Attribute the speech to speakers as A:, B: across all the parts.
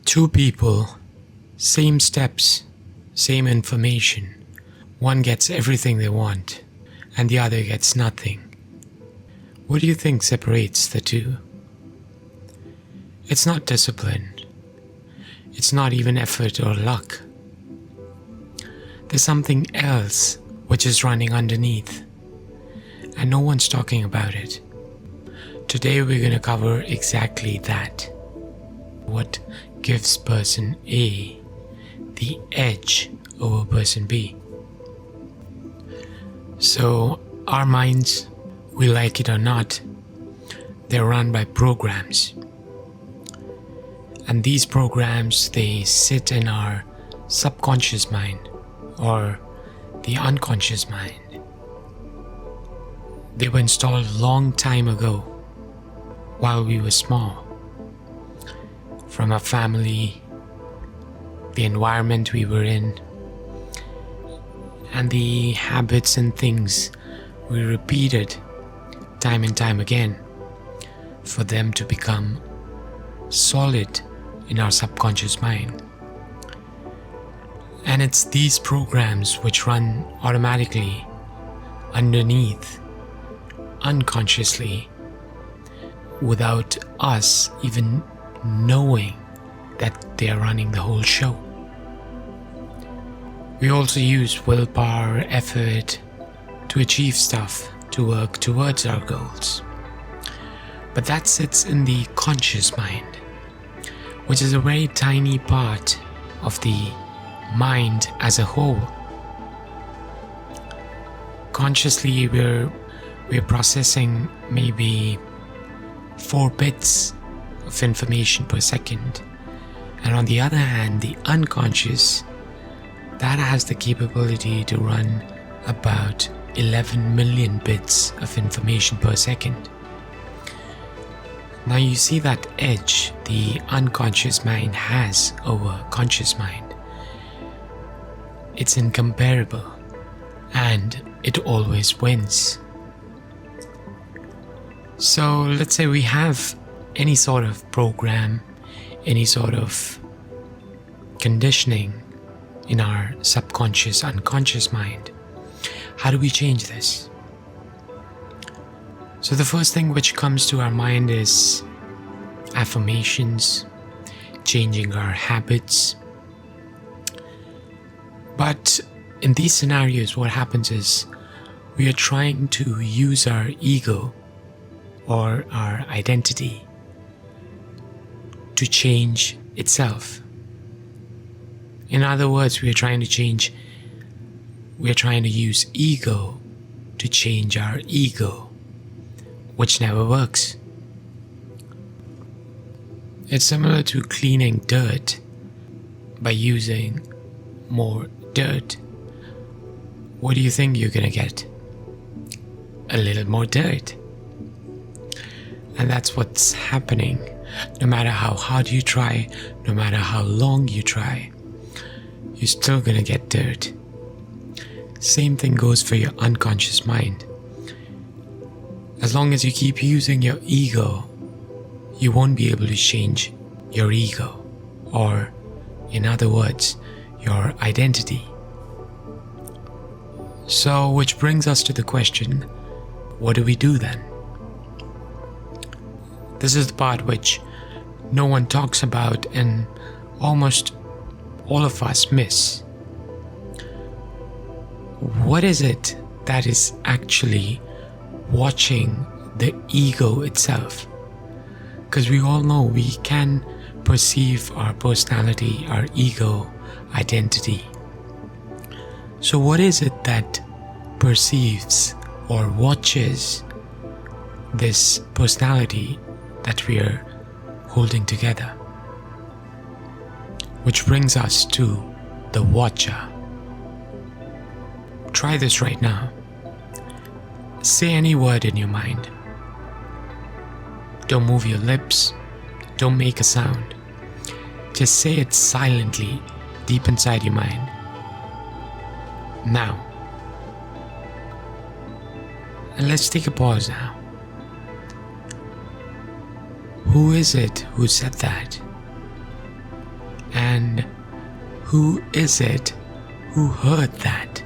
A: Two people, same steps, same information. One gets everything they want, and the other gets nothing. What do you think separates the two? It's not discipline. It's not even effort or luck. There's something else which is running underneath, and no one's talking about it. Today we're going to cover exactly that. What gives person A the edge over person B? So our minds, we like it or not, they're run by programs. And these programs, they sit in our subconscious mind or the unconscious mind. They were installed a long time ago while we were small. From our family, the environment we were in, and the habits and things we repeated time and time again for them to become solid in our subconscious mind. And it's these programs which run automatically underneath, unconsciously, without us even knowing that they are running the whole show. We also use willpower, effort to achieve stuff, to work towards our goals. But that sits in the conscious mind, which is a very tiny part of the mind as a whole. Consciously, we're processing maybe 4 bits of information per second. And on the other hand, the unconscious, that has the capability to run about 11 million bits of information per second. Now you see that edge the unconscious mind has over conscious mind. It's incomparable, and it always wins. So let's say we have any sort of program, any sort of conditioning in our subconscious, unconscious mind. How do we change this? So the first thing which comes to our mind is affirmations, changing our habits. But in these scenarios, what happens is we are trying to use our ego or our identity to change itself. In other words, we are trying to use ego to change our ego, which never works. It's similar to cleaning dirt by using more dirt. What do you think you're gonna get? A little more dirt. And that's what's happening. No matter how hard you try, no matter how long you try, you're still gonna get dirt. Same thing goes for your unconscious mind. As long as you keep using your ego, you won't be able to change your ego, or in other words, your identity. So, which brings us to the question, what do we do then? This is the part which no one talks about and almost all of us miss. What is it that is actually watching the ego itself? Because we all know we can perceive our personality, our ego, identity. So what is it that perceives or watches this personality that we are holding together? Which brings us to the watcher. Try this right now. Say any word in your mind. Don't move your lips. Don't make a sound. Just say it silently, deep inside your mind. Now. And let's take a pause now. Who is it who said that? Who is it who heard that?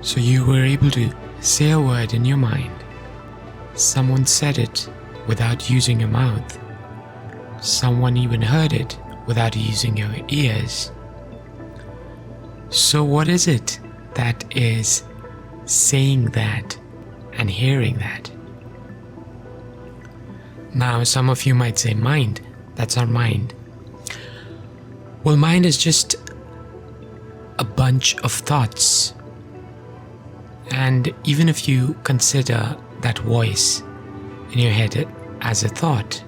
A: So you were able to say a word in your mind. Someone said it without using your mouth. Someone even heard it without using your ears. So what is it that is saying that and hearing that? Now, some of you might say, mind. That's our mind. Well, mind is just a bunch of thoughts. And even if you consider that voice in your head as a thought,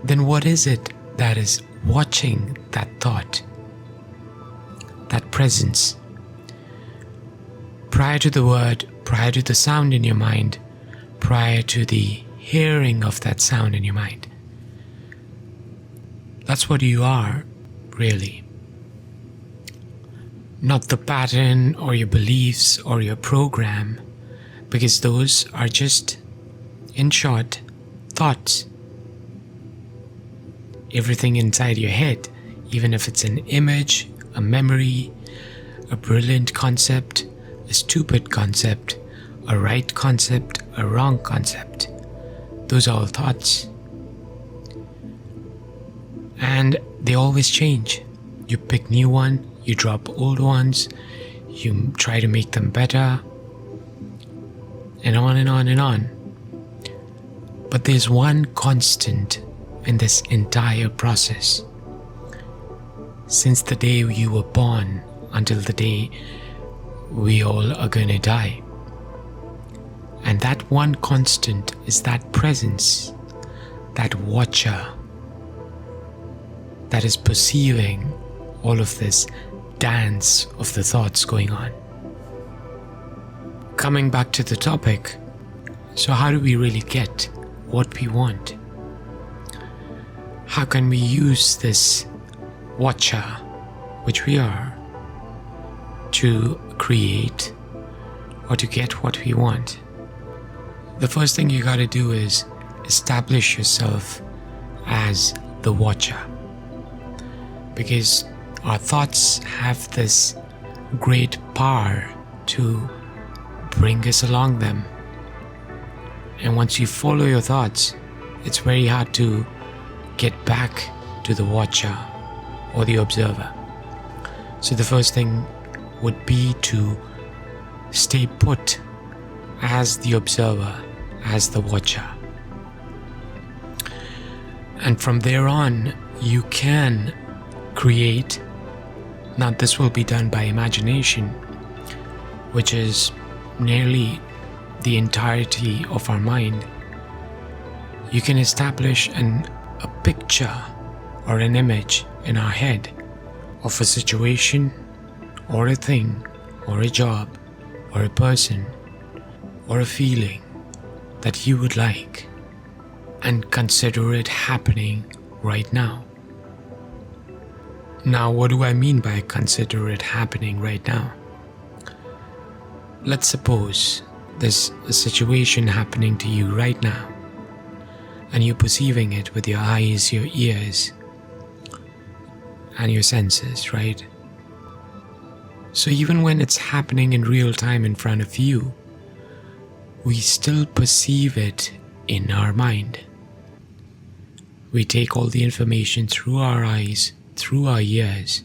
A: then what is it that is watching that thought, that presence? Prior to the word, prior to the sound in your mind, prior to the hearing of that sound in your mind. That's what you are, really. Not the pattern or your beliefs or your program, because those are just, in short, thoughts. Everything inside your head, even if it's an image, a memory, a brilliant concept, a stupid concept, a right concept, a wrong concept, those are all thoughts. And they always change. You pick new one, you drop old ones, you try to make them better, and on and on and on. But there's one constant in this entire process. Since the day you were born until the day we all are going to die. And that one constant is that presence, that watcher that is perceiving all of this dance of the thoughts going on. Coming back to the topic, so how do we really get what we want? How can we use this watcher, which we are, to create or to get what we want? The first thing you gotta do is establish yourself as the watcher. Because our thoughts have this great power to bring us along them. And once you follow your thoughts, it's very hard to get back to the watcher or the observer. So the first thing would be to stay put as the observer, as the watcher. And from there on, you can create. Now this will be done by imagination, which is nearly the entirety of our mind. You can establish a picture or an image in our head of a situation or a thing or a job or a person or a feeling that you would like, and consider it happening right now. Now, what do I mean by consider it happening right now? Let's suppose there's a situation happening to you right now, and you're perceiving it with your eyes, your ears, and your senses, right? So even when it's happening in real time in front of you, we still perceive it in our mind. We take all the information through our eyes, through our ears,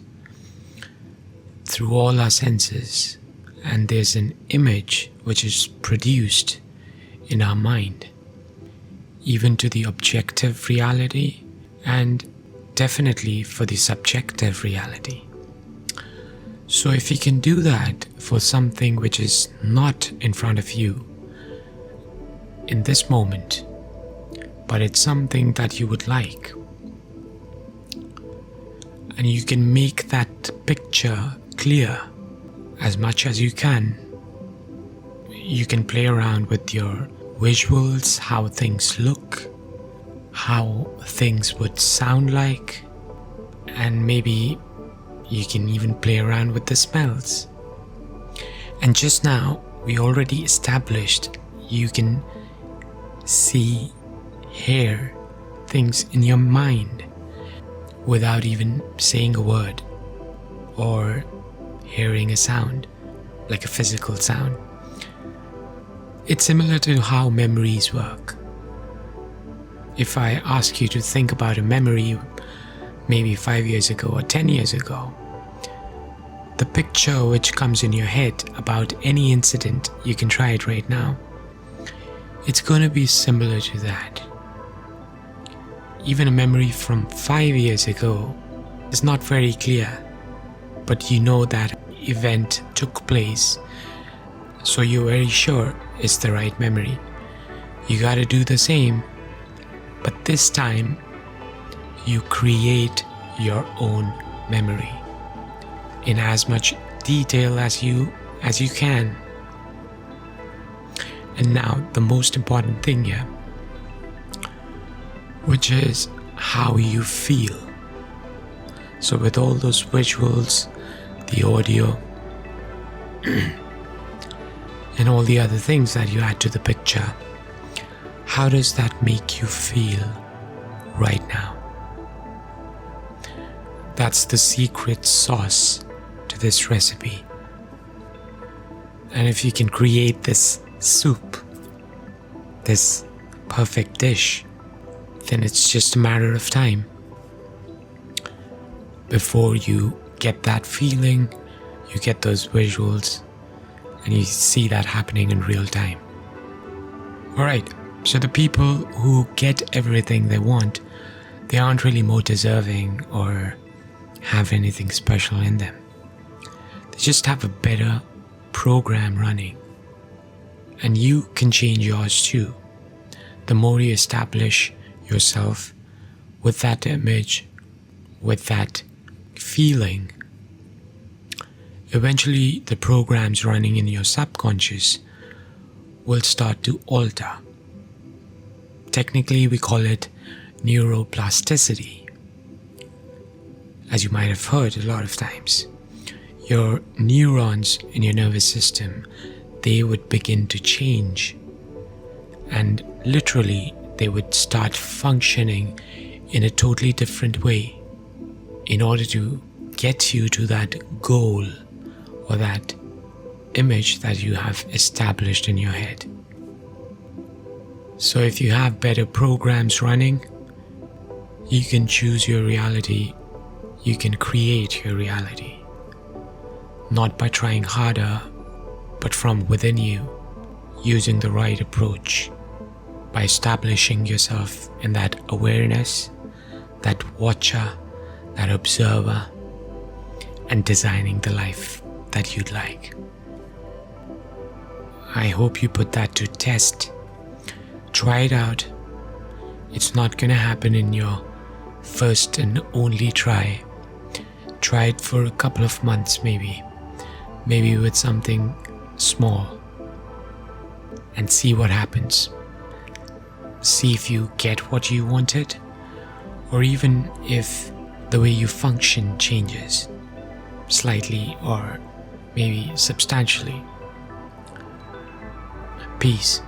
A: through all our senses, and there's an image which is produced in our mind, even to the objective reality and definitely for the subjective reality. So if you can do that for something which is not in front of you in this moment, but it's something that you would like, and you can make that picture clear as much as you can. You can play around with your visuals, how things look, how things would sound like, and maybe you can even play around with the smells. And just now, we already established you can see, hear, things in your mind without even saying a word or hearing a sound, like a physical sound. It's similar to how memories work. If I ask you to think about a memory maybe 5 years ago or 10 years ago, the picture which comes in your head about any incident, you can try it right now, it's going to be similar to that. Even a memory from 5 years ago is not very clear, but you know that event took place, so you're very sure it's the right memory. You got to do the same, but this time you create your own memory in as much detail as you can. And now the most important thing here, which is how you feel. So with all those visuals, the audio, and all the other things that you add to the picture, how does that make you feel right now? That's the secret sauce to this recipe. And if you can create this soup, this perfect dish, then it's just a matter of time before you get that feeling, you get those visuals, and you see that happening in real time. Alright, so the people who get everything they want, they aren't really more deserving or have anything special in them. They just have a better program running. And you can change yours too. The more you establish yourself with that image, with that feeling, eventually the programs running in your subconscious will start to alter. Technically, we call it neuroplasticity. As you might have heard a lot of times, your neurons in your nervous system, they would begin to change, and literally they would start functioning in a totally different way in order to get you to that goal or that image that you have established in your head. So if you have better programs running, you can choose your reality, you can create your reality. Not by trying harder, but from within you, using the right approach, by establishing yourself in that awareness, that watcher, that observer, and designing the life that you'd like. I hope you put that to test. Try it out. It's not gonna happen in your first and only try. Try it for a couple of months maybe with something small, and see what happens. See if you get what you wanted, or even if the way you function changes slightly or maybe substantially. Peace.